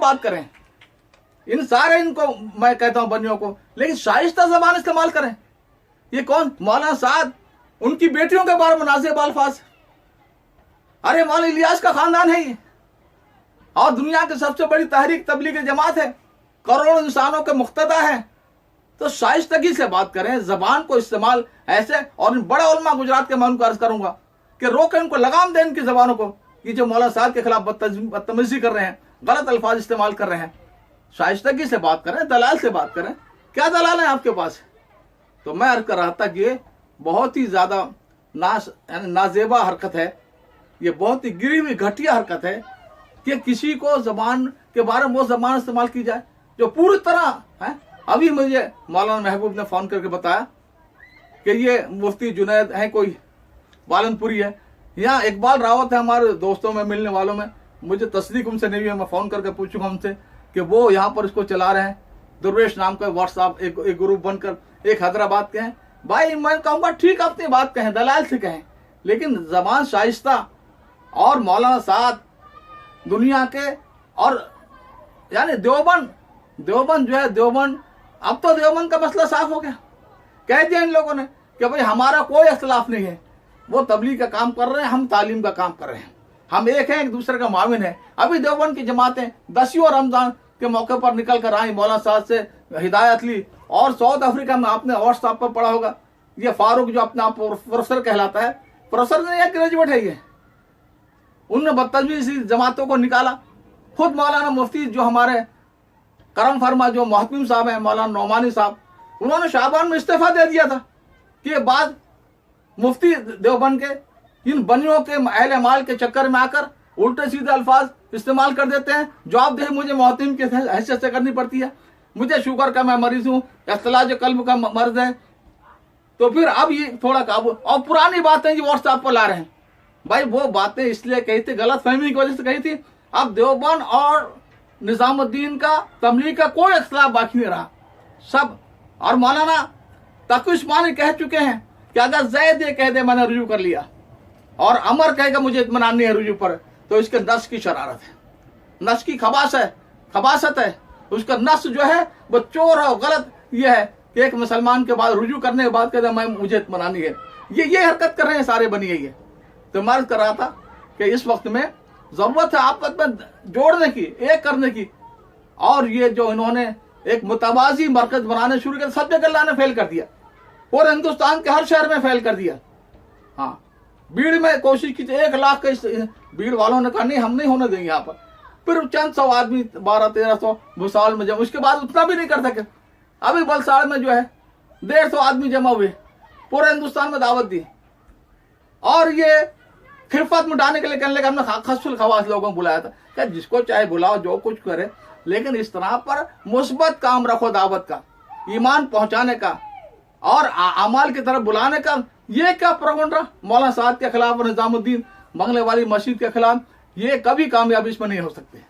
बात करें, इन सारे इनको मैं कहता हूं बनियों को, लेकिन शाइस्ता जबान इस्तेमाल करें। ये कौन? मौलाना साद, उनकी बेटियों के बारे में नाज़िब अल्फाज। अरे मौलाना इलियास का खानदान है ये, और दुनिया की सबसे बड़ी तहरीक तबलीग जमात है, करोड़ों इंसानों के मुख्तदा है। तो शाइस्तगी से बात करें, जबान को इस्तेमाल ऐसे। और बड़ा उलमा गुजरात के मैं उनको अर्ज करूंगा कि रोकें, इनको लगाम दें इनकी जबानों को, कि जो मौलाना साहब के खिलाफ बदतमीजी कर रहे हैं, गलत अल्फाज इस्तेमाल कर रहे हैं। शाइस्तगी से बात करें, दलाल से बात करें। क्या दलाल है आपके पास? तो मैं अर्ज कर रहा था कि ये बहुत ही ज्यादा नाजेबा हरकत है, ये बहुत ही गिरी हुई घटिया हरकत है कि किसी को जबान के बारे में वो जबान इस्तेमाल की जाए जो पूरी तरह है। अभी मुझे मौलाना महबूब ने फोन करके बताया कि ये मुफ्ती जुनैद है, कोई पालनपुरी है, यहाँ इकबाल रावत है, हमारे दोस्तों में मिलने वालों में। मुझे तस्दीक उनसे नहीं है, मैं फोन करके पूछूंगा उनसे कि वो यहाँ पर इसको चला रहे हैं, दुर्वेश नाम का व्हाट्सएप एक ग्रुप बनकर, एक हैदराबाद के हैं। भाई मैं कहूँगा ठीक अपनी बात कहें, दलाल से कहें, लेकिन जबान शाइस्ता। और मौलाना साद दुनिया के, और यानी देवबंद जो है, देवबंद, अब तो देवबंद का मसला साफ हो गया। कह दिया इन लोगों ने कि भाई हमारा कोई इख्तलाफ नहीं है, वो तबलीग का काम कर रहे हैं, हम तालीम का काम कर रहे हैं, हम एक हैं, एक दूसरे का माविन है। अभी देवबंद की जमातें 10वें रमजान के मौके पर निकल कर आई, मौलाना साहब से हिदायत ली। और साउथ अफ्रीका में आपने व्हाट्सएप पर पढ़ा होगा, ये फारूक जो अपने आप प्रोफेसर कहलाता है, प्रोफेसर नहीं है, ग्रेजुएट है ये, उनने बदतमीजी जमातों को निकाला। खुद मौलाना मुफ्ती जो हमारे करम फरमा जो मोहतमिम साहब हैं, मौलाना नौमानी साहब, उन्होंने शाबान में इस्तीफा दे दिया था कि बाद मुफ्ती देवबंद के इन बनियों के अहले माल के चक्कर में आकर उल्टे सीधे अल्फाज इस्तेमाल कर देते हैं। जवाबदेही मुझे मोहतमिम के हैसियत से करनी पड़ती है, मुझे शुगर का मैं मरीज हूँ, इख्तिलाज कल्ब का मर्ज है। तो फिर अब ये थोड़ा काबू, और पुरानी बातें ये व्हाट्सएप पर ला रहे हैं। भाई वो बातें इसलिए कही थी, गलत फहमी की वजह से कही थी। अब देवबंद और निजामुद्दीन का तबलीग का कोई इख्तिलाफ बाकी नहीं रहा सब। और मौलाना तकी उस्मानी कह चुके हैं कि अगर जैद ये कह दे मैंने रुजू कर लिया, और अमर कहेगा मुझे इत्मीनान नहीं है रुजू पर, तो इसके नस की शरारत है, नस की खबासत है। उसका नस जो है वो चोर है, गलत ये है कि एक मुसलमान के बाद रुजू करने के बाद कहते मुझे इत्मीनान नहीं है। ये हरकत कर रहे हैं सारे बनिए। ये तो मैं कर रहा था कि इस वक्त में जरूरत है आपस में जोड़ने की, एक करने की। और ये जो इन्होंने एक मुतवाजी मरकज बनाने शुरू किया, सब जगह अल्लाह ने फेल कर दिया, और हिंदुस्तान के हर शहर में फेल कर दिया। हाँ, भीड़ में कोशिश की, 1 लाख के भीड़ वालों ने कहा नहीं हम नहीं होने देंगे यहाँ पर। फिर चंद 100 आदमी, 1200-1300 भूसावल में जमा, उसके बाद उतना भी नहीं कर सके। अभी बलसाड़ में जो है 150 आदमी जमा हुए, पूरे हिंदुस्तान में दावत दी। और ये खिलफत मिटाने के लिए कहने लगा हमने खसफुल खवास लोगों को बुलाया था। क्या जिसको चाहे बुलाओ, जो कुछ करे, लेकिन इस तरह पर मुस्बत काम रखो, दावत का, ईमान पहुंचाने का और अमाल की तरफ बुलाने का। ये क्या प्रोग्राम रहा मौलाना साहब के खिलाफ और निजामुद्दीन बंगले वाली मस्जिद के खिलाफ? ये कभी कामयाबी इसमें नहीं हो सकते।